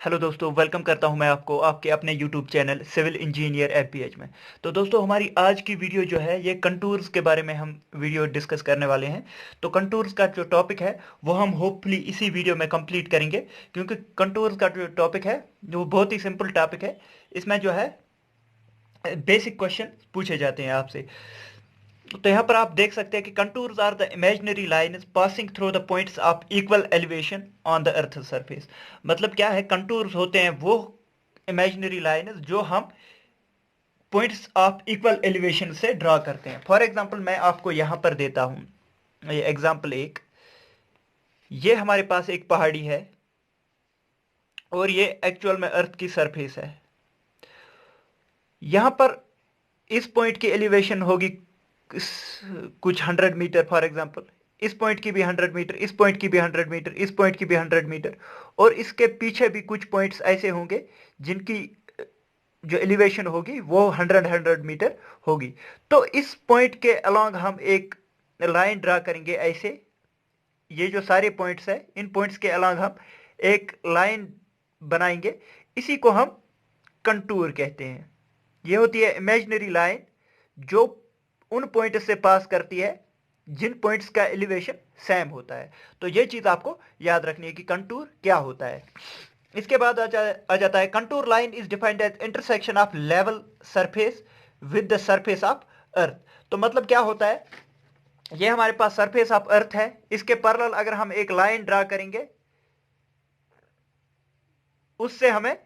Hello दोस्तों, welcome करता हूं मैं आपको आपके अपने यूट्यूब चैनल सिविल इंजीनियर एफपीएच में। तो दोस्तों, हमारी आज की वीडियो जो है ये कंटूर्स के बारे में हम वीडियो डिस्कस करने वाले हैं। तो कंटूर्स का जो टॉपिक है वो हम होपफुली इसी वीडियो में कंप्लीट करेंगे, क्योंकि कंटूर्स का जो टॉपिक है वो बहुत ही सिंपल टॉपिक है। इसमें जो है बेसिक क्वेश्चन पूछे जाते हैं आपसे। तो यहाँ पर आप देख सकते हैं कि contours are the imaginary lines passing through the points of equal elevation on the earth surface. मतलब क्या है, कंटूर्स होते हैं वो इमेजिनरी लाइंस जो हम पॉइंट्स ऑफ इक्वल एलिवेशन से ड्रा करते हैं। फॉर एग्जांपल मैं आपको यहाँ पर देता हूँ ये एग्जांपल एक। ये हमारे पास एक पहाड़ी है और ये एक्चुअल में अर्थ की सरफेस है। यहाँ पर इस पॉइंट की एलिवेशन होगी कुछ 100 मीटर फॉर एग्जांपल। इस पॉइंट की भी 100 मीटर, इस पॉइंट की भी 100 मीटर, इस पॉइंट की भी 100 मीटर, और इसके पीछे भी कुछ पॉइंट्स ऐसे होंगे जिनकी जो एलिवेशन होगी वो 100 मीटर होगी। तो इस पॉइंट के अलोंग हम एक लाइन ड्रा करेंगे ऐसे। ये जो सारे पॉइंट्स है, इन पॉइंट्स के अलोंग हम एक लाइन बनाएंगे। इसी को हम कंटूर कहते हैं। ये होती है इमेजिनरी लाइन जो उन पॉइंट से पास करती है जिन पॉइंट्स का एलिवेशन सेम होता है। तो ये चीज आपको याद रखनी है कि कंटूर क्या होता है। इसके बाद आ जाता है contour line is defined as intersection of level surface with the surface of earth. तो मतलब क्या होता है, ये हमारे पास सरफेस ऑफ अर्थ है, इसके पैरेलल अगर हम एक लाइन ड्रा करेंगे उससे हमें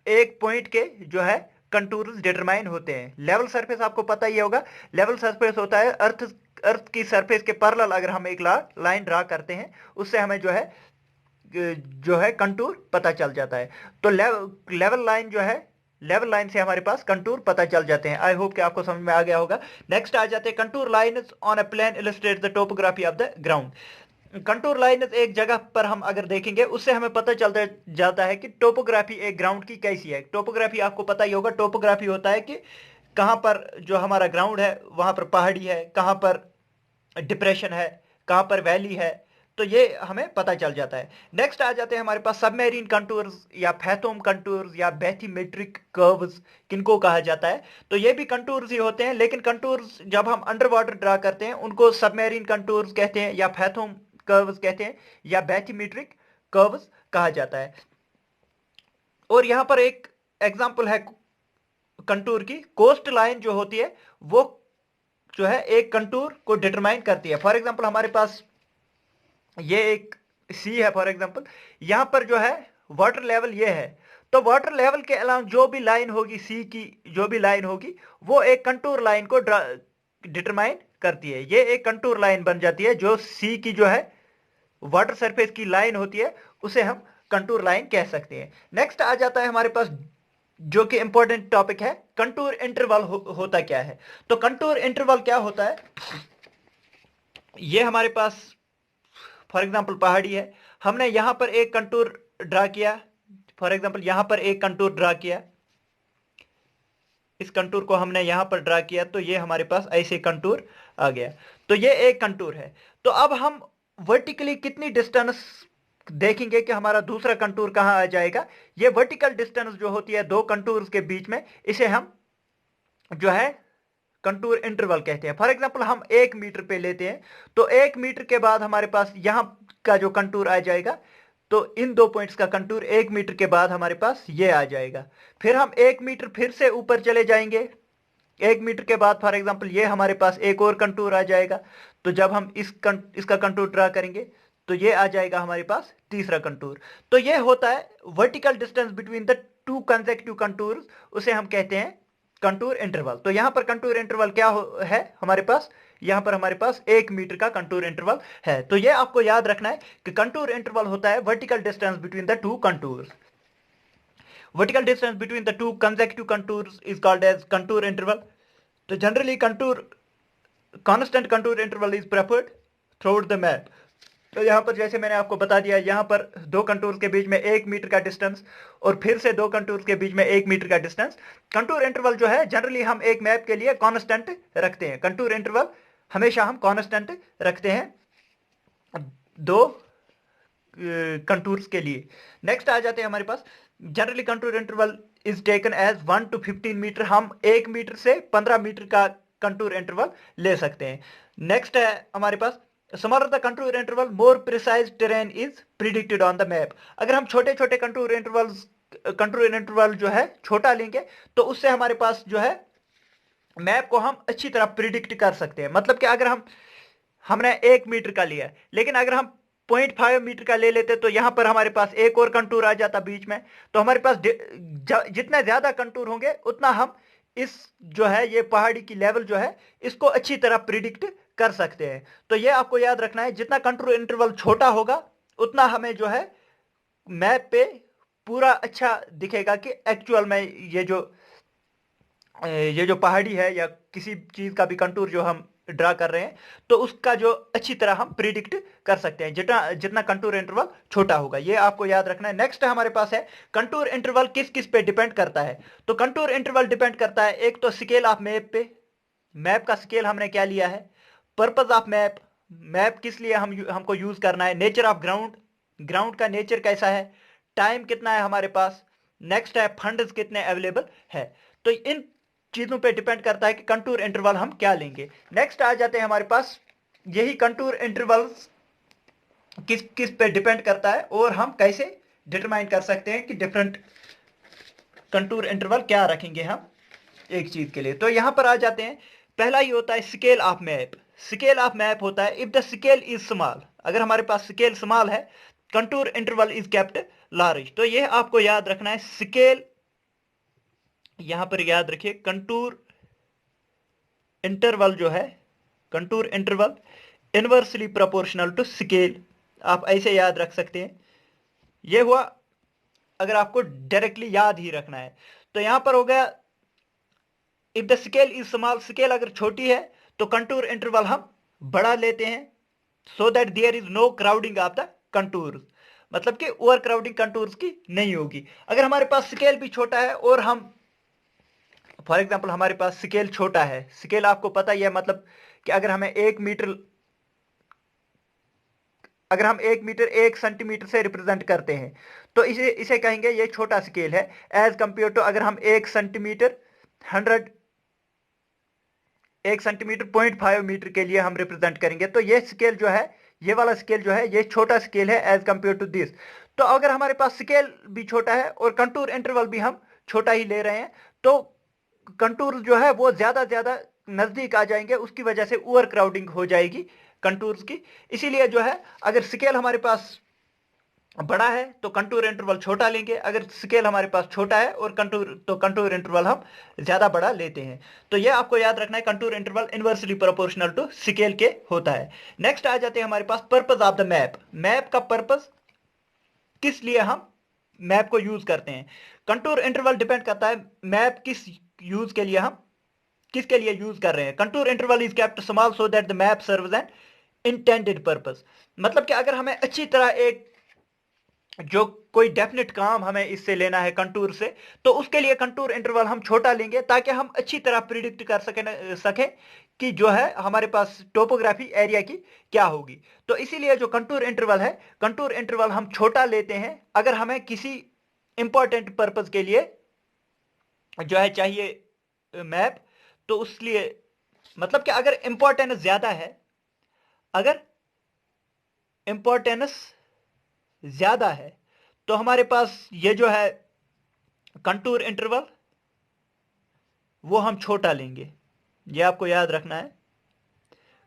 एक पॉइंट के जो है कंटूर्स डिटरमाइन होते हैं। लेवल सरफेस आपको पता ही होगा, लेवल सरफेस होता है अर्थ की सरफेस के पैरेलल अगर हम एक लाइन ड्रा करते हैं उससे हमें जो है कंटूर पता चल जाता है। तो लेवल लाइन जो है, लेवल लाइन से हमारे पास कंटूर पता चल जाते हैं। आई होप कि आपको समझ में आ गया होगा। नेक्स्ट आ जाते हैं contour line on a plane illustrate the topography of the ground. Contour line एक जगह पर हम अगर देखेंगे उससे हमें पता चलता जाता है कि टोपोग्राफी एक ग्राउंड की कैसी है। टोपोग्राफी आपको पता ही होगा, टोपोग्राफी होता है कि कहाँ पर जो हमारा ग्राउंड है वहां पर पहाड़ी है, कहाँ पर डिप्रेशन है, कहाँ पर वैली है। तो ये हमें पता चल जाता है। नेक्स्ट आ जाते हैं हमारे पास सबमेरीन कंटूर्स या फैथोम कंटूर्स या बैथीमेट्रिक कर्व्स, किनको कहा जाता है। तो ये भी कंटूर्स ही होते हैं, लेकिन कंटूर्स जब हम अंडर वाटर ड्रा करते हैं उनको सबमेरीन कंटूर्स कहते हैं या फैथोम कर्व्स कहते हैं या बैथीमेट्रिक कर्व्स कहा जाता है। और यहां पर एक एग्जांपल है कंटूर की। कोस्ट लाइन जो होती है वो जो है एक कंटूर को डिटरमाइन करती है। फॉर एग्जांपल हमारे पास ये एक सी है फॉर एग्जांपल, यहां पर जो है वाटर लेवल ये है। तो वाटर लेवल के अलावा जो भी लाइन होगी, सी की जो भी लाइन होगी वो एक कंटूर लाइन को डिटरमाइन करती है। ये एक कंटूर लाइन बन जाती है। जो सी की जो है वाटर सरफेस की लाइन होती है उसे हम कंटूर लाइन कह सकते हैं। नेक्स्ट आ जाता है हमारे पास जो कि इंपॉर्टेंट टॉपिक है, कंटूर इंटरवल होता क्या है। तो कंटूर इंटरवल क्या होता है, ये हमारे पास फॉर एग्जांपल पहाड़ी है, हमने यहां पर एक कंटूर ड्रा किया। फॉर एग्जांपल यहां पर एक कंटूर ड्रा किया, इस कंटूर को हमने यहां पर ड्रा किया तो ये हमारे पास ऐसे कंटूर आ गया। तो ये एक कंटूर है। तो अब हम वर्टिकली कितनी डिस्टेंस देखेंगे कि हमारा दूसरा कंटूर कहां आ जाएगा। ये वर्टिकल डिस्टेंस जो होती है दो कंटूर्स के बीच में, इसे हम जो है कंटूर इंटरवल कहते हैं। फॉर एग्जांपल हम 1 मीटर पे लेते हैं, तो 1 मीटर के बाद हमारे पास यहां का जो कंटूर आ जाएगा, तो इन दो पॉइंट्स का कंटूर 1 मीटर के बाद हमारे पास ये आ जाएगा। फिर हम 1 मीटर फिर से ऊपर चले जाएंगे, 1 मीटर के बाद फॉर एग्जांपल ये हमारे पास एक और कंटूर आ जाएगा। तो जब हम इसका कंटूर ड्रा करेंगे तो ये आ जाएगा हमारे पास तीसरा कंटूर। तो ये होता है vertical distance between the two consecutive contours, उसे हम कहते हैं कंटूर इंटरवल। तो यहां पर कंटूर इंटरवल क्या है हमारे पास, यहां पर हमारे पास 1 मीटर का कंटूर इंटरवल है। तो ये आपको याद रखना है कि कंटूर इंटरवल होता है vertical distance between the two contours. Vertical distance between the two consecutive contours is called as contour interval. तो generally constant contour interval is preferred throughout the map. तो यहाँ पर जैसे मैंने आपको बता दिया, यहाँ पर दो कंटूर्स के बीच में 1 मीटर का डिस्टेंस और फिर से दो कंटूर्स के बीच में 1 मीटर का डिस्टेंस। कंटूर इंटरवल जो है जनरली हम एक मैप के लिए कांस्टेंट रखते हैं। कंटूर इंटरवल हमेशा हम कांस्टेंट रखते हैं। दो कंटूर्स के लिए। नेक्स्ट आ जाते हैं हमारे पास, generally contour interval is taken as 1 to 15 metre. हम 1 मीटर से 15 मीटर का कंटूर इंटरवल ले सकते हैं। नेक्स्ट है हमारे पास, smaller the contour interval more precise terrain is predicted on the map. अगर हम छोटे छोटे कंटूर इंटरवल जो है छोटा लेंगे तो उससे हमारे पास जो है मैप को हम अच्छी तरह प्रिडिक्ट कर सकते हैं। मतलब कि अगर हमने 1 मीटर का लिया, लेकिन अगर हम 0.5 मीटर का ले लेते तो यहां पर हमारे पास एक और कंटूर आ जाता बीच में, तो हमारे पास जितना ज्यादा कंटूर होंगे उतना हम इस जो है ये पहाड़ी की लेवल जो है इसको अच्छी तरह प्रिडिक्ट कर सकते हैं। तो ये आपको याद रखना है, जितना कंटूर इंटरवल छोटा होगा उतना हमें जो है मैप पे पूरा अच्छा दिखेगा कि एक्चुअल में ये जो पहाड़ी है या किसी चीज का भी कंटूर जो हम ड्रा कर रहे हैं तो उसका जो अच्छी तरह हम प्रिडिक्ट कर सकते हैं जितना जितना कंटूर इंटरवल छोटा होगा। ये आपको याद रखना है। नेक्स्ट हमारे पास है कंटूर इंटरवल किस किस पे डिपेंड करता है। तो कंटूर इंटरवल डिपेंड करता है एक तो स्केल ऑफ मैप पे, मैप का स्केल हमने क्या लिया है, पर्पज ऑफ मैप, मैप किस लिए हमको यूज करना है, नेचर ऑफ ग्राउंड, ग्राउंड का नेचर कैसा है, टाइम कितना है हमारे पास, नेक्स्ट है फंड्स कितने अवेलेबल है। तो इन चीजों पे डिपेंड करता है कि कंटूर इंटरवल हम क्या लेंगे। नेक्स्ट आ जाते हैं हमारे पास, यही कंटूर इंटरवल्स किस किस पे डिपेंड करता है और हम कैसे डिटरमाइन कर सकते हैं कि डिफरेंट कंटूर इंटरवल क्या रखेंगे हम एक चीज के लिए। तो यहां पर आ जाते हैं, पहला ही होता है scale of map. Scale of map होता है if the scale is small, अगर हमारे पास स्केल स्मॉल है contour interval is kept large. तो यह आपको याद रखना है, स्केल यहां पर याद रखिए कंटूर इंटरवल जो है, contour interval inversely proportional to scale, आप ऐसे याद रख सकते हैं। यह हुआ अगर आपको डायरेक्टली याद ही रखना है। तो यहां पर हो गया if the scale is small, scale अगर छोटी है तो कंटूर इंटरवल हम बड़ा लेते हैं so that there is no crowding of the contour, मतलब कि ओवर क्राउडिंग कंटूर्स की नहीं होगी। अगर हमारे पास स्केल भी छोटा है और हम फॉर एग्जाम्पल हमारे पास स्केल छोटा है, स्केल आपको पता ही है, मतलब कि अगर हमें 1 मीटर, अगर हम 1 मीटर 1 सेंटीमीटर से रिप्रेजेंट करते हैं तो इसे इसे कहेंगे ये छोटा स्केल है एज कंपेयर टू अगर हम 1 सेंटीमीटर 0.5 मीटर के लिए हम रिप्रेजेंट करेंगे तो ये स्केल जो है, ये वाला स्केल जो है ये छोटा स्केल है एज कंपेयर टू दिस। तो अगर हमारे पास स्केल भी छोटा है और कंटूर इंटरवल भी हम छोटा ही ले रहे हैं तो कंटूर जो है वो ज्यादा नजदीक आ जाएंगे, उसकी वजह से ओवर क्राउडिंग हो जाएगी कंटूर्स की। इसीलिए जो है अगर स्केल हमारे पास बड़ा है तो कंटूर इंटरवल छोटा लेंगे, अगर स्केल हमारे पास छोटा है और कंटूर इंटरवल हम ज्यादा बड़ा लेते हैं। तो यह आपको याद रखना है, contour interval inversely proportional to scale के होता है। नेक्स्ट आ जाते हैं हमारे पास purpose of the map. Map का पर्पस किस लिए हम मैप को यूज करते हैं। कंटूर इंटरवल डिपेंड करता है मैप किस यूज के लिए हम किसके लिए यूज कर रहे हैं। Contour interval is kept small so that the map serves an intended purpose, मतलब कि अगर हमें अच्छी तरह एक जो कोई डेफिनेट काम हमें इससे लेना है कंटूर से तो उसके लिए कंटूर इंटरवल हम छोटा लेंगे ताकि हम अच्छी तरह प्रिडिक्ट कर सकें कि जो है हमारे पास टोपोग्राफी एरिया की क्या होगी। तो इसीलिए जो कंटूर इंटरवल है, कंटूर इंटरवल हम छोटा लेते हैं अगर हमें किसी इंपॉर्टेंट पर्पज के लिए जो है चाहिए मैप। तो उसलिए मतलब कि अगर इंपॉर्टेंस ज्यादा है, अगर इंपॉर्टेंस ज्यादा है तो हमारे पास ये जो है कंटूर इंटरवल वो हम छोटा लेंगे, ये आपको याद रखना है।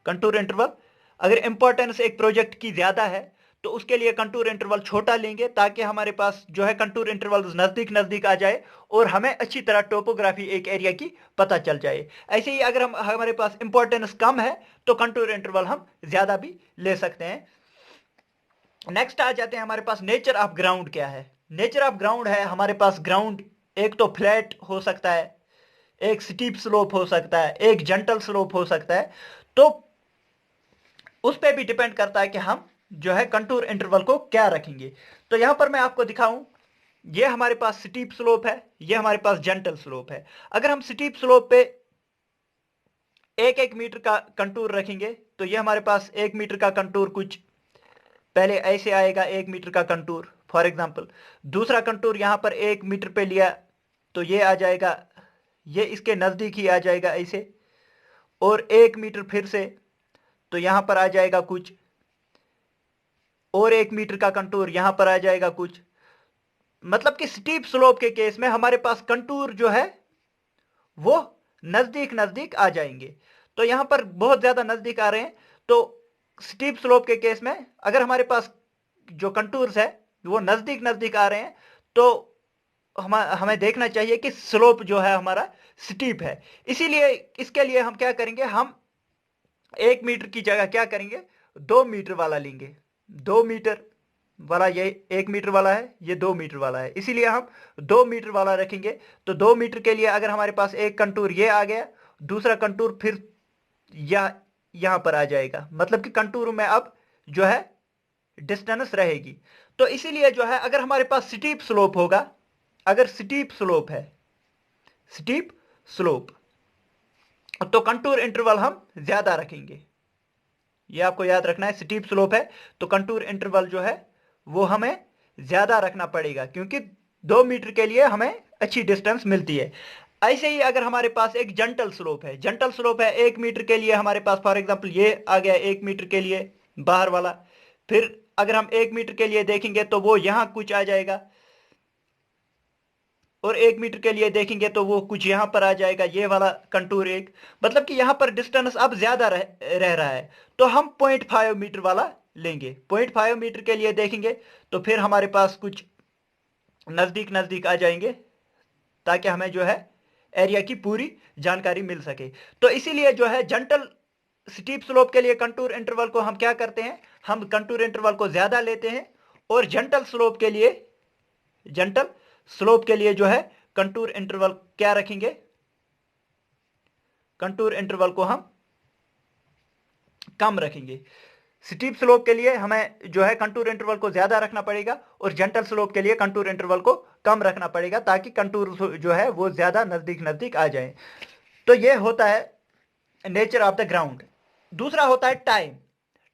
कंटूर इंटरवल अगर इंपॉर्टेंस एक प्रोजेक्ट की ज्यादा है तो उसके लिए कंटूर इंटरवल छोटा लेंगे ताकि हमारे पास जो है कंटूर इंटरवल नजदीक नजदीक आ जाए और हमें अच्छी तरह टोपोग्राफी एक एरिया की पता चल जाए। ऐसे ही अगर हमारे पास इंपॉर्टेंस कम है तो कंटूर इंटरवल हम ज्यादा भी ले सकते हैं। नेक्स्ट आ जाते हैं हमारे पास नेचर ऑफ ग्राउंड क्या है। नेचर ऑफ ग्राउंड है हमारे पास ग्राउंड एक तो फ्लैट हो सकता है, एक स्टीप स्लोप हो सकता है, एक जेंटल स्लोप हो सकता है। तो उस पर भी डिपेंड करता है कि हम जो है कंटूर इंटरवल को क्या रखेंगे। तो यहां पर मैं आपको दिखाऊं, ये हमारे पास स्टीप स्लोप है, ये हमारे पास जेंटल स्लोप है। अगर हम स्टीप स्लोप पे 1-1 मीटर का कंटूर रखेंगे तो ये हमारे पास 1 मीटर का कंटूर कुछ पहले ऐसे आएगा 1 मीटर का कंटूर फॉर एग्जांपल, दूसरा कंटूर यहां पर 1 मीटर पे लिया तो ये आ जाएगा, ये इसके नजदीक ही आ जाएगा ऐसे, और 1 मीटर फिर से तो यहां पर आ जाएगा कुछ, और 1 मीटर का कंटूर यहां पर आ जाएगा कुछ। मतलब कि स्टीप स्लोप के केस में हमारे पास कंटूर जो है वो नजदीक नजदीक आ जाएंगे। तो यहां पर बहुत ज्यादा नजदीक आ रहे हैं, तो स्टीप स्लोप के केस में अगर हमारे पास जो कंटूर्स है वो नजदीक नजदीक आ रहे हैं तो हमें देखना चाहिए कि स्लोप जो है हमारा स्टीप है। इसीलिए इसके लिए हम क्या करेंगे, हम 1 मीटर की जगह क्या करेंगे, 2 मीटर वाला लेंगे। 2 मीटर वाला, ये 1 मीटर वाला है, ये 2 मीटर वाला है, इसीलिए हम 2 मीटर वाला रखेंगे। तो 2 मीटर के लिए अगर हमारे पास एक कंटूर ये आ गया, दूसरा कंटूर फिर यहां पर आ जाएगा, मतलब कि कंटूर में अब जो है डिस्टेंस रहेगी। तो इसीलिए जो है अगर हमारे पास स्टीप स्लोप होगा, अगर स्टीप स्लोप है, स्टीप स्लोप, तो कंटूर इंटरवल हम ज्यादा रखेंगे। ये आपको याद रखना है, स्टीप स्लोप है तो कंटूर इंटरवल जो है वो हमें ज्यादा रखना पड़ेगा, क्योंकि 2 मीटर के लिए हमें अच्छी डिस्टेंस मिलती है। ऐसे ही अगर हमारे पास एक जंटल स्लोप है, जंटल स्लोप है 1 मीटर के लिए हमारे पास, फॉर एग्जांपल ये आ गया 1 मीटर के लिए बाहर वाला, फिर अगर हम 1 मीटर के लिए देखेंगे तो वो यहां कुछ आ जाएगा, और 1 मीटर के लिए देखेंगे तो वो कुछ यहां पर आ जाएगा, ये वाला कंटूर एक, मतलब कि यहां पर डिस्टेंस अब ज्यादा रह रहा है। तो हम 0.5 मीटर वाला लेंगे। 0.5 मीटर के लिए देखेंगे तो फिर हमारे पास कुछ नजदीक नजदीक आ जाएंगे, ताकि हमें जो है एरिया की पूरी जानकारी मिल सके। तो इसीलिए जो है जंटल स्टीप स्लोप के लिए कंटूर इंटरवल को हम क्या करते हैं, हम कंटूर इंटरवल को ज्यादा लेते हैं, और जंटल स्लोप के लिए जो है कंटूर इंटरवल क्या रखेंगे, कंटूर इंटरवल को हम कम रखेंगे। स्टीप स्लोप के लिए हमें जो है कंटूर इंटरवल को ज्यादा रखना पड़ेगा, और जेंटल स्लोप के लिए कंटूर इंटरवल को कम रखना पड़ेगा, ताकि कंटूर जो है वो ज्यादा नजदीक नजदीक आ जाए। तो ये होता है नेचर ऑफ द ग्राउंड। दूसरा होता है टाइम।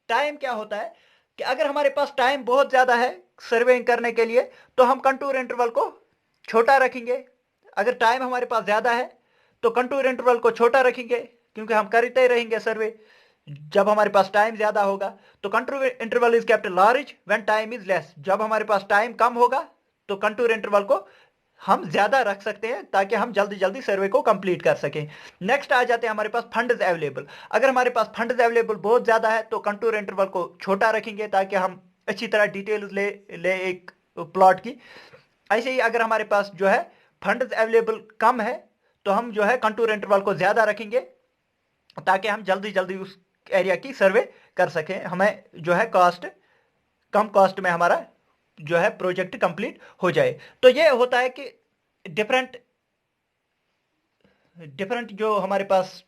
टाइम क्या होता है कि अगर हमारे पास टाइम बहुत ज्यादा है सर्वेइंग करने के लिए, तो हम कंटूर इंटरवल को छोटा रखेंगे। अगर टाइम हमारे पास ज्यादा है तो कंटूर इंटरवल को छोटा रखेंगे, क्योंकि हम करते ही रहेंगे सर्वे जब हमारे पास टाइम ज्यादा होगा। तो contour interval is kept large when time is less. जब हमारे पास टाइम कम होगा तो कंटूर इंटरवल को हम ज्यादा रख सकते हैं, ताकि हम जल्दी जल्दी सर्वे को कंप्लीट कर सकें। नेक्स्ट आ जाते हैं हमारे पास फंड्स अवेलेबल। अगर हमारे पास फंड्स अवेलेबल बहुत ज्यादा है तो कंटूर इंटरवल को छोटा रखेंगे, ताकि हम अच्छी तरह डिटेल्स ले एक प्लॉट की। ऐसे ही अगर हमारे पास जो है फंड्स अवेलेबल कम है तो हम जो है कंटूर इंटरवल को ज्यादा रखेंगे, ताकि हम जल्दी जल्दी उस एरिया की सर्वे कर सकें, हमें जो है कम कॉस्ट में हमारा जो है प्रोजेक्ट कंप्लीट हो जाए। तो ये होता है कि डिफरेंट डिफरेंट जो हमारे पास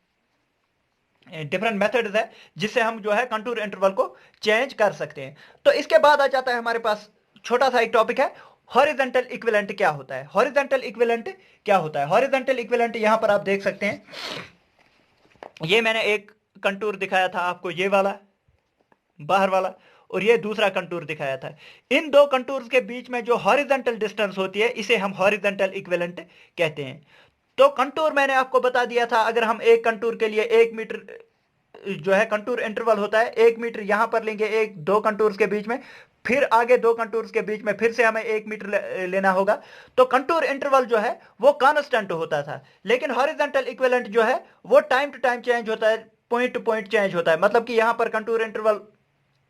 डिफरेंट मेथड्स है जिससे हम जो है कंटूर इंटरवल को चेंज कर सकते हैं। तो इसके बाद आ जाता है हमारे पास छोटा सा एक टॉपिक है, हॉरिजॉन्टल इक्विवेलेंट क्या होता है। हॉरिजॉन्टल इक्विवेलेंट क्या होता है, हॉरिजॉन्टल इक्विवेलेंट यहां पर आप देख सकते हैं, ये मैंने एक कंटूर दिखाया था आपको, ये वाला बाहर वाला, और ये दूसरा कंटूर दिखाया था। इन दो कंटूर्स के बीच में जो हॉरिजॉन्टल डिस्टेंस होती है इसे हम हॉरिजॉन्टल इक्विवेलेंट कहते हैं। तो कंटूर मैंने आपको बता दिया था, अगर हम एक कंटूर के लिए 1 मीटर जो है कंटूर इंटरवल होता है, 1 मीटर यहां पर लेंगे एक दो कंटूर्स के बीच में, फिर आगे दो कंटूर्स के बीच में फिर से हमें 1 मीटर लेना होगा। तो कंटूर इंटरवल जो है वो कांस्टेंट होता था, लेकिन हॉरिजॉन्टल इक्विवेलेंट जो है वो टाइम टू टाइम चेंज होता है, पॉइंट टू पॉइंट चेंज होता है। मतलब कि यहां पर कंटूर इंटरवल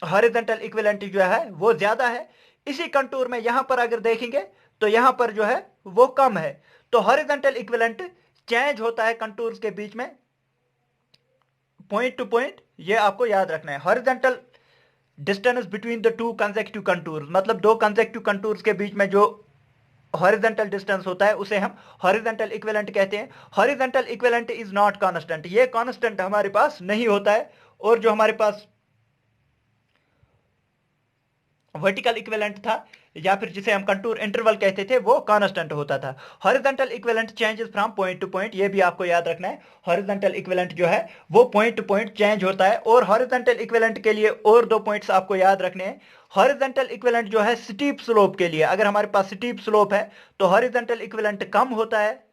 हॉरिजॉन्टल इक्विवेलेंट जो है वो ज्यादा है, इसी कंटूर में यहां पर अगर देखेंगे तो यहां पर जो है वो कम है। तो हॉरिजॉन्टल इक्विवेलेंट चेंज होता है कंटूर्स के बीच में पॉइंट टू पॉइंट, ये आपको याद रखना है। Horizontal distance between the two consecutive contours, मतलब दो कंसेक्यूटिव कंटूर्स के बीच में जो हॉरिजॉन्टल डिस्टेंस होता है उसे हम हॉरिजॉन्टल इक्विवेलेंट कहते हैं। Horizontal equivalent is not constant, ये कांस्टेंट हमारे पास नहीं होता है। और जो हमारे पास वर्टिकल इक्विवेलेंट था या फिर जिसे हम कंटूर इंटरवल कहते थे वो कांस्टेंट होता था। Horizontal equivalent changes from point two point, ये भी आपको याद रखना है। हॉरिजॉन्टल इक्विवेलेंट जो है वो पॉइंट टू पॉइंट चेंज होता है। और हॉरिजॉन्टल इक्विवेलेंट के लिए और दो पॉइंट्स आपको याद रखने हैं। हॉरिजॉन्टल इक्विवेलेंट जो है स्टीप स्लोप के लिए, अगर हमारे पास स्टीप स्लोप है तो हॉरिजॉन्टल इक्विवेलेंट कम होता है।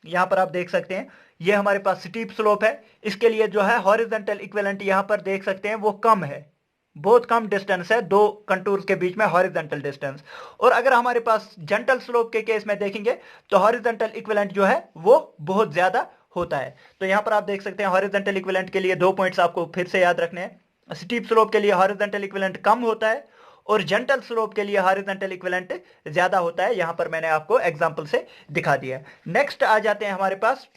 यहां पर आप देख सकते हैं ये हमारे पास स्टीप स्लोप है, इसके लिए जो है हॉरिजॉन्टल इक्विवेलेंट यहां पर देख सकते हैं वो कम है, बहुत कम डिस्टेंस है दो कंटूर्स के बीच में, हॉरिजॉन्टल डिस्टेंस। और अगर हमारे पास जेंटल स्लोप के केस में देखेंगे तो हॉरिजॉन्टल इक्विवेलेंट जो है वो बहुत ज्यादा होता है। तो यहां पर आप देख सकते हैं हॉरिजॉन्टल इक्विवेलेंट के लिए दो पॉइंट्स आपको फिर से याद रखने हैं। स्टीप स्लोप के लिए हॉरिजॉन्टल इक्विवेलेंट कम होता है और जेंटल स्लोप के लिए हॉरिजॉन्टल इक्विवेलेंट ज्यादा होता है। यहां पर मैंने आपको एग्जांपल से दिखा दिया। नेक्स्ट आ जाते हैं हमारे पास,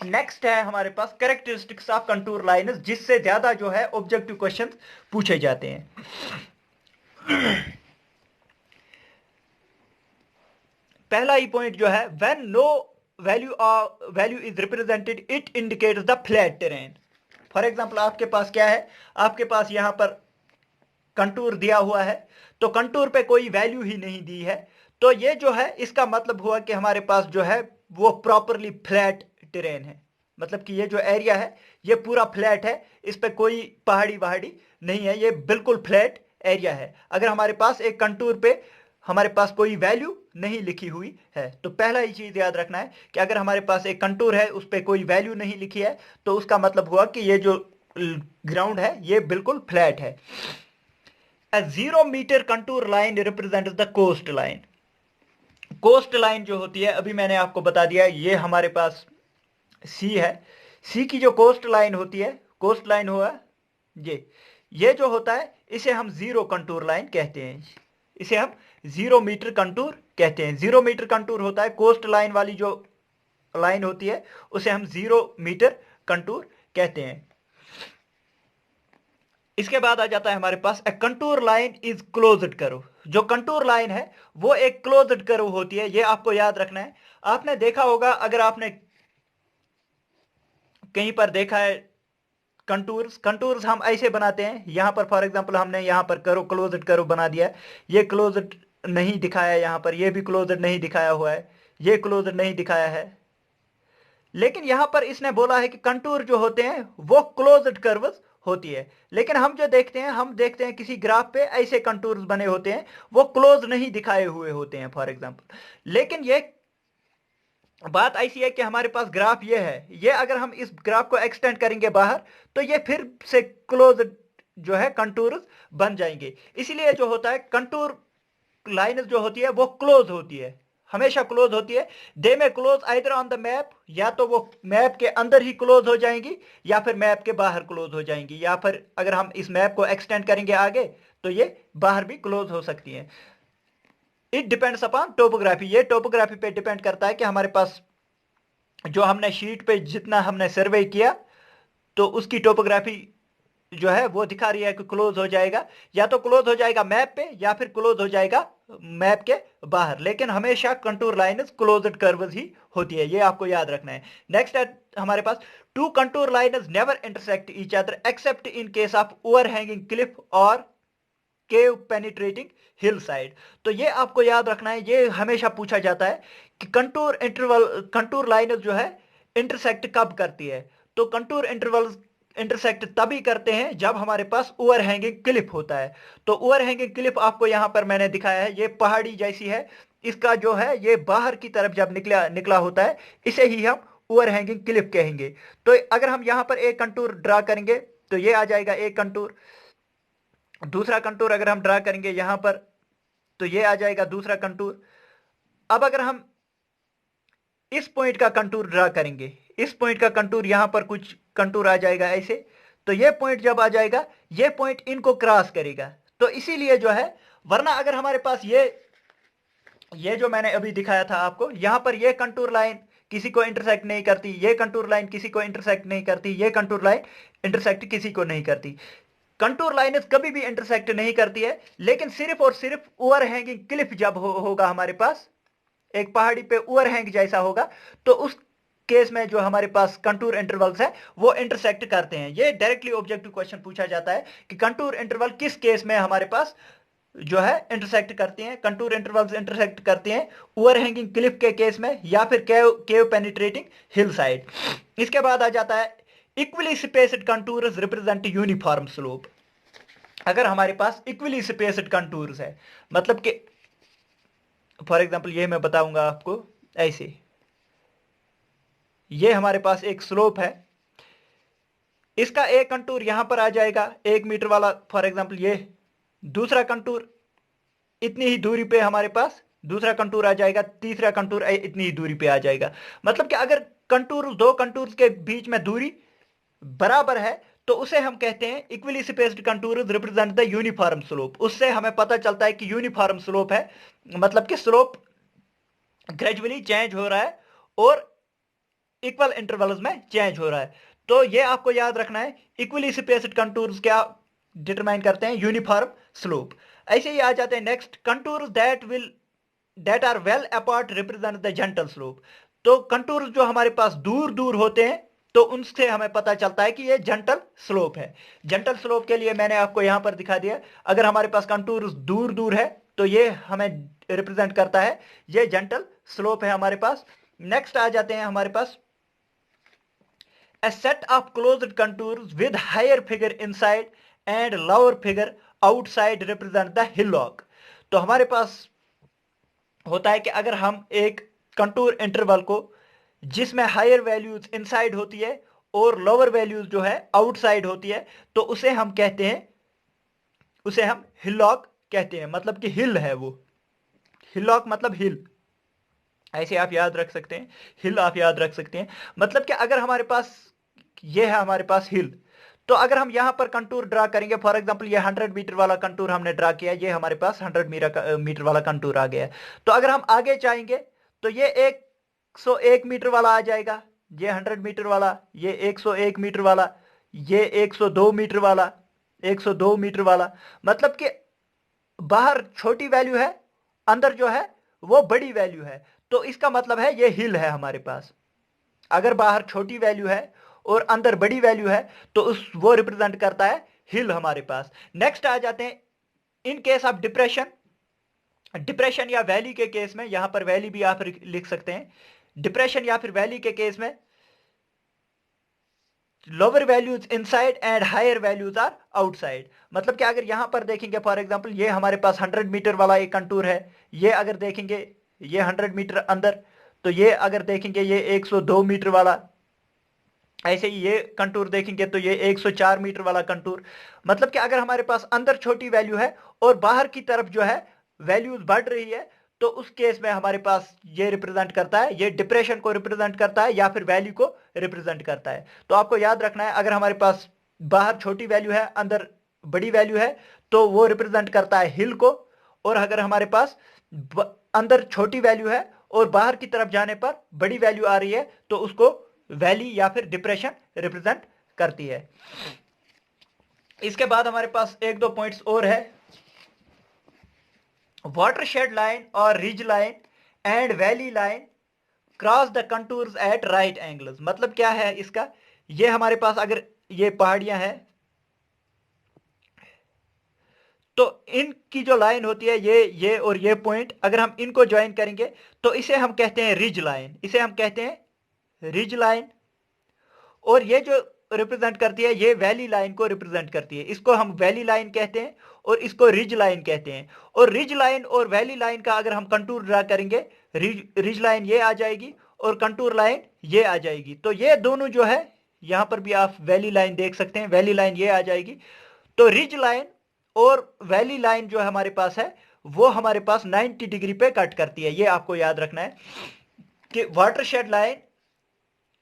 नेक्स्ट है हमारे पास कैरेक्टरिस्टिक्स ऑफ कंटूर लाइन्स, जिससे ज्यादा जो है ऑब्जेक्टिव क्वेश्चंस पूछे जाते हैं। पहला ही पॉइंट जो है, when no value is represented it indicates the flat terrain. For example आपके पास क्या है, आपके पास यहां पर कंटूर दिया हुआ है, तो कंटूर पे कोई वैल्यू ही नहीं दी है, तो ये जो है इसका मतलब हुआ कि हमारे पास जो है वो प्रॉपरली फ्लैट टेरेन है। मतलब कि ये जो एरिया है ये पूरा फ्लैट है, इस पे कोई पहाड़ी वहाड़ी नहीं है, ये बिल्कुल फ्लैट एरिया है। अगर हमारे पास एक कंटूर पे हमारे पास कोई वैल्यू नहीं लिखी हुई है, तो पहला ही चीज याद रखना है कि अगर हमारे पास एक कंटूर है उस पर कोई वैल्यू नहीं लिखी है, तो उसका मतलब हुआ कि ये जो ग्राउंड है ये बिल्कुल फ्लैट है। A 0 metre contour line represents the coast line. Coast line जो होती है, अभी मैंने आपको बता दिया, ये हमारे पास सी है, सी की जो कोस्ट लाइन होती है, कोस्ट लाइन हुआ ये जो होता है इसे हम जीरो कंटूर लाइन कहते हैं, इसे हम 0 मीटर कंटूर कहते हैं। 0 मीटर कंटूर होता है, कोस्ट लाइन वाली जो लाइन होती है उसे हम 0 मीटर कंटूर कहते हैं। इसके बाद आ जाता है हमारे पास a contour line is closed curve. जो कंटूर लाइन है वो एक क्लोज्ड कर्व होती है, ये आपको याद रखना है। आपने देखा होगा, अगर आपने कहीं पर देखा है कंटूर्स, कंटूर्स हम ऐसे बनाते हैं, यहां पर फॉर एग्जांपल हमने यहां पर करो क्लोज्ड कर्व बना दिया है, ये क्लोज्ड नहीं दिखाया है, यहां पर ये भी क्लोज्ड नहीं दिखाया हुआ है, ये क्लोज्ड नहीं दिखाया है, लेकिन यहां पर इसने बोला है कि कंटूर जो होते हैं वो क्लोज्ड कर्व्स होती है। लेकिन हम जो देखते हैं, हम देखते हैं किसी ग्राफ पे ऐसे कंटूर्स बने होते हैं वो क्लोज नहीं दिखाए हुए होते हैं फॉर एग्जांपल। लेकिन ये बात ऐसी है कि हमारे पास ग्राफ ये है, ये अगर हम इस ग्राफ को एक्सटेंड करेंगे बाहर तो ये फिर से क्लोज जो है कंटूर्स बन जाएंगे। इसलिए जो होता है कंटूर लाइन जो होती है वो क्लोज होती है, हमेशा क्लोज होती है। दे में close either on the map, या तो वो मैप के अंदर ही क्लोज हो जाएंगी या फिर मैप के बाहर क्लोज हो जाएंगी, या फिर अगर हम इस मैप को एक्सटेंड करेंगे आगे तो ये बाहर भी क्लोज हो सकती है। इट डिपेंड्स अपॉन टोपोग्राफी, ये टोपोग्राफी पे डिपेंड करता है कि हमारे पास जो हमने शीट पे जितना हमने सर्वे किया तो उसकी टोपोग्राफी जो है वो दिखा रही है कि क्लोज हो जाएगा, या तो क्लोज हो जाएगा मैप पे या फिर क्लोज हो जाएगा मैप के बाहर, लेकिन हमेशा कंटूर लाइन क्लोज्ड कर्व्स ही होती है, ये आपको याद रखना है। नेक्स्ट है हमारे पास, two contour lines never intersect each other except in case of overhanging cliff और केव पेनिट्रेटिंग हिल साइड। तो ये आपको याद रखना है, ये हमेशा पूछा जाता है कि कंटूर लाइन जो है इंटरसेक्ट कब करती है। तो कंटूर इंटरसेक्ट तभी करते हैं जब हमारे पास ओवरहैंगिंग क्लिफ होता है। तो ओवरहैंगिंग क्लिफ आपको यहां पर मैंने दिखाया है, ये पहाड़ी जैसी है, इसका जो है ये बाहर की तरफ जब निकला होता है इसे ही हम ओवरहैंगिंग क्लिफ कहेंगे। तो अगर हम यहां पर एक कंटूर ड्रा करेंगे तो ये आ जाएगा एक कंटूर, दूसरा कंटूर अगर हम ड्रा करेंगे यहां पर तो ये आ जाएगा दूसरा कंटूर। अब अगर हम इस पॉइंट का कंटूर ड्रा करेंगे, इस पॉइंट का कंटूर, यहां पर कुछ कंटूर आ जाएगा ऐसे, तो ये पॉइंट जब आ जाएगा ये पॉइंट इनको क्रॉस करेगा। तो इसीलिए जो है, वरना अगर हमारे पास ये जो मैंने अभी दिखाया था आपको, यहां पर ये कंटूर लाइन किसी को इंटरसेक्ट नहीं करती, ये कंटूर लाइन किसी को इंटरसेक्ट नहीं करती, ये कंटूर लाइन इंटरसेक्ट किसी को नहीं करती। कंटूर लाइनें कभी भी इंटरसेक्ट नहीं करती है, लेकिन सिर्फ और सिर्फ ओवरहैंगिंग क्लिफ जब होगा हमारे पास, एक पहाड़ी पे ओवरहैंग जैसा होगा, तो उस केस में जो हमारे पास कंटूर इंटरवल्स है वो इंटरसेक्ट करते हैं। ये डायरेक्टली ऑब्जेक्टिव क्वेश्चन पूछा जाता है कि कंटूर इंटरवल किस केस में हमारे पास जो है इंटरसेक्ट करती हैं, कंटूर इंटरवल्स इंटरसेक्ट करती हैं ओवरहैंगिंग क्लिफ के केस में, या फिर केव पेनिट्रेटिंग हिल साइड। इसके बाद आ जाता है equally spaced contours represent uniform slope. अगर हमारे पास इक्वली स्पेस्ड कंटूर्स है, मतलब कि फॉर एग्जांपल ये मैं बताऊंगा आपको ऐसे, ये हमारे पास एक स्लोप है, इसका एक कंटूर यहां पर आ जाएगा 1 मीटर वाला, फॉर एग्जांपल ये दूसरा कंटूर इतनी ही दूरी पे हमारे पास दूसरा कंटूर आ जाएगा, तीसरा कंटूर इतनी ही दूरी पे आ जाएगा। मतलब कि अगर कंटूर, दो कंटूर के बीच में दूरी बराबर है तो उसे हम कहते हैं equally spaced contour represent the uniform slope. उससे हमें पता चलता है कि यूनिफॉर्म स्लोप है, मतलब कि स्लोप ग्रेजुअली चेंज हो रहा है और इक्वल इंटरवल्स में चेंज हो रहा है। तो ये आपको याद रखना है, इक्वली स्पेस्ड कंटूर्स क्या डिटरमाइन करते हैं, यूनिफॉर्म स्लोप। ऐसे ही आ जाते हैं next, contours that are well apart represent the gentle slope. तो कंटूर्स जो हमारे पास दूर दूर होते हैं तो उनसे हमें पता चलता है कि ये जेंटल स्लोप है। जेंटल स्लोप के लिए मैंने आपको यहां पर दिखा दिया, अगर हमारे पास कंटूर्स दूर दूर है तो ये हमें रिप्रेजेंट करता है, ये जेंटल स्लोप है हमारे पास। नेक्स्ट आ जाते हैं हमारे पास a set of closed contours with higher figure inside and lower figure outside represent the hillock। तो हमारे पास होता है कि अगर हम एक कंटूर इंटरवल को जिसमें हायर वैल्यूज इनसाइड होती है और लोअर वैल्यूज जो है आउटसाइड होती है, तो उसे हम कहते हैं, उसे हम हिलॉक कहते हैं, मतलब कि हिल है वो, हिलॉक मतलब हिल, ऐसे आप याद रख सकते हैं, हिल आप याद रख सकते हैं। मतलब कि अगर हमारे पास ये है हमारे पास हिल, तो अगर हम यहां पर कंटूर ड्रा करेंगे, फॉर एग्जांपल ये 100 मीटर वाला कंटूर हमने ड्रा किया, ये हमारे पास 100 मीटर वाला कंटूर आ गया है। तो अगर हम आगे चाहेंगे तो ये 101 मीटर वाला आ जाएगा, ये 100 मीटर वाला, ये 101 मीटर वाला, ये 102 मीटर वाला, 102 मीटर वाला। मतलब कि बाहर छोटी वैल्यू है, अंदर जो है वो बड़ी वैल्यू है, तो इसका मतलब है ये हिल है हमारे पास। अगर बाहर छोटी वैल्यू है और अंदर बड़ी वैल्यू है तो उस वो रिप्रेजेंट करता है हिल हमारे पास। नेक्स्ट आ जाते हैं इन केस ऑफ डिप्रेशन, डिप्रेशन या वैली के केस में, यहां पर वैली भी आप लिख सकते हैं, डिप्रेशन या फिर वैली के केस में lower values inside and higher values are outside. मतलब कि अगर यहां पर देखेंगे फॉर एग्जांपल ये हमारे पास 100 मीटर वाला एक कंटूर है, ये अगर देखेंगे ये 100 मीटर अंदर, तो ये अगर देखेंगे ये 102 मीटर वाला, ऐसे ही ये कंटूर देखेंगे तो ये 104 मीटर वाला कंटूर। मतलब कि अगर हमारे पास अंदर छोटी वैल्यू है और बाहर की तरफ जो है वैल्यूज बढ़ रही है, तो उस केस में हमारे पास ये रिप्रेजेंट करता है, ये डिप्रेशन को रिप्रेजेंट करता है या फिर वैल्यू को रिप्रेजेंट करता है। तो आपको याद रखना है, अगर हमारे पास बाहर छोटी वैल्यू है अंदर बड़ी वैल्यू है तो वो रिप्रेजेंट करता है हिल को, और अगर हमारे पास अंदर छोटी वैल्यू है और बाहर की तरफ जाने पर बड़ी वैल्यू आ रही है तो उसको वैली या फिर डिप्रेशन रिप्रेजेंट करती है। इसके बाद हमारे पास एक दो पॉइंट्स और है, वाटरशेड लाइन और ridge line and valley line cross the contours at right angles. मतलब क्या है इसका, ये हमारे पास अगर ये पहाड़ियां हैं तो इनकी जो लाइन होती है ये और ये पॉइंट, अगर हम इनको ज्वाइन करेंगे तो इसे हम कहते हैं रिज लाइन, इसे हम कहते हैं रिज लाइन। और ये जो रिप्रेजेंट करती है ये वैली लाइन को रिप्रेजेंट करती है, इसको हम वैली लाइन कहते हैं और इसको रिज लाइन कहते हैं। और रिज लाइन और वैली लाइन का अगर हम कंटूर ड्रा करेंगे, रिज लाइन ये आ जाएगी और कंटूर लाइन ये आ जाएगी, तो ये दोनों जो है, यहां पर भी आप वैली लाइन देख सकते हैं, वैली लाइन ये आ जाएगी। तो रिज लाइन और वैली लाइन जो हमारे पास है वो हमारे पास 90 डिग्री पे कट करती है। ये आपको याद रखना है कि वाटरशेड लाइन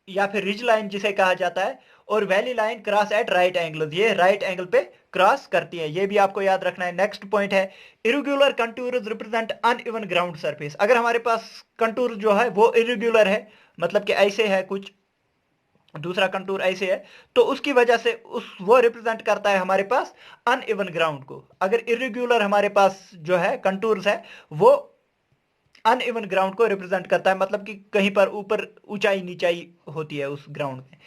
या फिर रिज लाइन जिसे कहा जाता है और valley line cross at right angle, ये राइट एंगल पे क्रॉस करती है, ये भी आपको याद रखना है। नेक्स्ट पॉइंट है irregular contours represent uneven ground surface. अगर हमारे पास कंटूर जो है वो इरेगुलर है, मतलब कि ऐसे है कुछ, दूसरा कंटूर ऐसे है, तो उसकी वजह से उस वो रिप्रेजेंट करता है हमारे पास अनइवन ग्राउंड को। अगर इरेगुलर हमारे पास जो है कंटूर्स है वो अनइवन ग्राउंड को रिप्रेजेंट करता है, मतलब कि कहीं पर ऊपर ऊंचाई नीचाई होती है उस ग्राउंड में।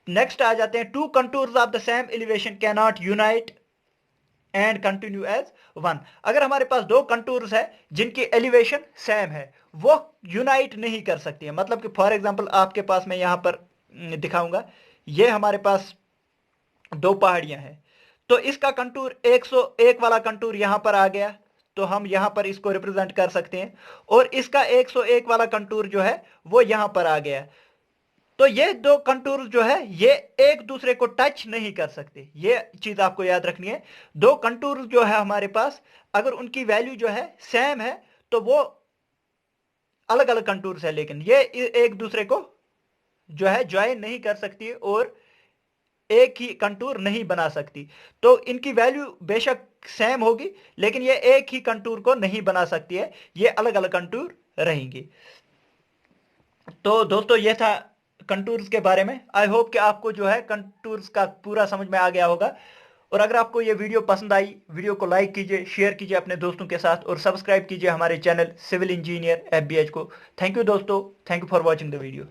नेक्स्ट आ जाते हैं two contours of the same elevation can not unite and continue as one. अगर हमारे पास दो कंटूर्स है जिनकी एलिवेशन सेम है, वो यूनाइट नहीं कर सकती है। मतलब कि फॉर एग्जांपल आपके पास मैं यहां पर दिखाऊंगा, ये हमारे पास दो पहाड़ियां हैं, तो इसका कंटूर 101 वाला कंटूर यहां पर आ गया, तो हम यहां पर इसको रिप्रेजेंट कर सकते हैं, और इसका 101 वाला कंटूर जो है वो यहां पर आ गया। तो ये दो कंटूर जो है ये एक दूसरे को टच नहीं कर सकते, ये चीज आपको याद रखनी है। दो कंटूर जो है हमारे पास, अगर उनकी वैल्यू जो है सेम है तो वो अलग अलग कंटूर्स है, लेकिन ये एक दूसरे को जो है ज्वाइन नहीं कर सकती और एक ही कंटूर नहीं बना सकती। तो इनकी वैल्यू बेशक सेम होगी, लेकिन ये एक ही कंटूर को नहीं बना सकती है, ये अलग अलग कंटूर रहेंगे। तो दोस्तों ये था कंटूर्स के बारे में। आई होप कि आपको जो है कंटूर्स का पूरा समझ में आ गया होगा। और अगर आपको ये वीडियो पसंद आई, वीडियो को लाइक कीजिए, शेयर कीजिए अपने दोस्तों के साथ, और सब्सक्राइब कीजिए हमारे चैनल सिविल इंजीनियर FBH को। थैंक यू दोस्तों, thank you for watching the video.